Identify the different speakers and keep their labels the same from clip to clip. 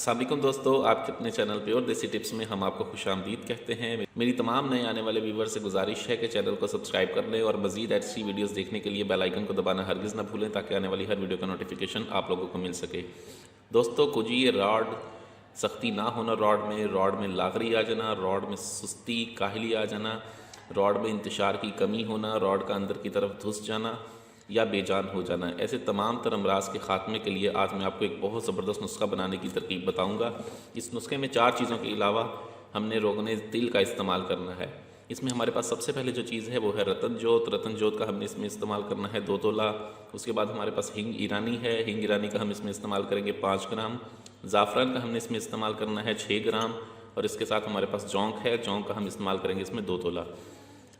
Speaker 1: अस्सलाम वालेकुम दोस्तों, आपके अपने चैनल प्योर देसी टिप्स में हम आपको खुशामदीद कहते हैं। मेरी तमाम नए आने वाले व्यूवर से गुजारिश है कि चैनल को सब्सक्राइब कर लें और मज़ीद ऐसी वीडियोस देखने के लिए बेल आइकन को दबाना हरगिज़ ना भूलें ताकि आने वाली हर वीडियो का नोटिफिकेशन आप लोगों को मिल सके। दोस्तों, कुजी रॉड सख्ती ना होना, रॉड में लागरी आ जाना, रॉड में सुस्ती काहली आ जाना, रॉड में इंतशार की कमी होना, रॉड का अंदर की तरफ धुस जाना या बेजान हो जाना, ऐसे तमाम तर अमराज के ख़ात्मे के लिए आज मैं आपको एक बहुत ज़बरदस्त नुस्खा बनाने की तरकीब बताऊंगा। इस नुस्खे में 4 चीज़ों के अलावा हमने रोगने तिल का इस्तेमाल करना है। इसमें हमारे पास सबसे पहले जो चीज़ है वो है रतन जोत का हमने इसमें इस्तेमाल करना है 2 तोला। उसके बाद हमारे पास हिंग ईरानी है, हिंग ईरानी का हम इसमें इस्तेमाल करेंगे 5 ग्राम। ज़ाफ़रान का हमने इसमें इस्तेमाल करना है 6 ग्राम और इसके साथ हमारे पास जौंक है, जौंक का हम इस्तेमाल करेंगे इसमें 2 तोला।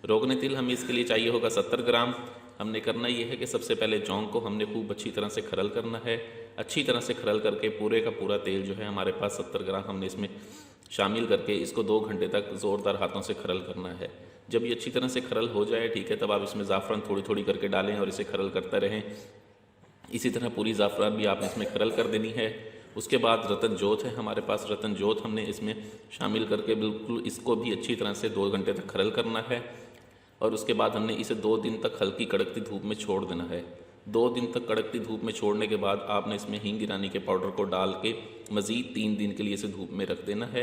Speaker 1: रोगने तिल हमें इसके लिए चाहिए होगा 70 ग्राम। हमने करना ये है कि सबसे पहले जौंक को हमने खूब अच्छी तरह से खरल करना है। अच्छी तरह से खरल करके पूरे का पूरा तेल जो है हमारे पास 70 ग्राम हमने इसमें शामिल करके इसको 2 घंटे तक ज़ोरदार हाथों से खरल करना है। जब ये अच्छी तरह से खरल हो जाए, ठीक है, तब आप इसमें ज़ाफ़रान थोड़ी थोड़ी करके डालें और इसे खरल करते रहें। इसी तरह पूरी ज़ाफ़रान भी आपने इसमें खरल कर देनी है। उसके बाद रतन जोत है हमारे पास, रतन जोत हमने इसमें शामिल करके बिल्कुल इसको भी अच्छी तरह से 2 घंटे तक खरल करना है और उसके बाद हमने इसे 2 दिन तक हल्की कड़कती धूप में छोड़ देना है। 2 दिन तक कड़कती धूप में छोड़ने के बाद आपने इसमें हींग ईरानी के पाउडर को डाल के मज़ीद 3 दिन के लिए इसे धूप में रख देना है।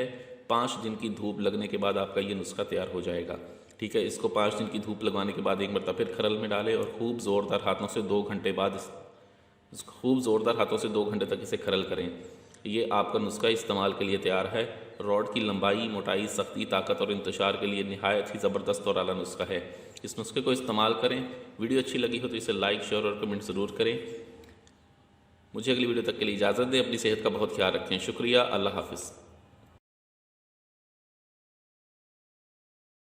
Speaker 1: 5 दिन की धूप लगने के बाद आपका ये नुस्खा तैयार हो जाएगा। ठीक है, इसको 5 दिन की धूप लगवाने के बाद एक मरतबा फिर खरल में डालें और खूब ज़ोरदार हाथों से 2 घंटे बाद खूब ज़ोरदार हाथों से 2 घंटे तक इसे खरल करें। ये आपका नुस्खा इस्तेमाल के लिए तैयार है। रॉड की लंबाई, मोटाई, सख्ती, ताकत और इंतशार के लिए नहायत ही ज़बरदस्त और आला नुस्खा है। इस नुस्खे को इस्तेमाल करें। वीडियो अच्छी लगी हो तो इसे लाइक, शेयर और कमेंट ज़रूर करें। मुझे अगली वीडियो तक के लिए इजाज़त दें। अपनी सेहत का बहुत ख्याल रखें। शुक्रिया। अल्लाह हाफ़िज़।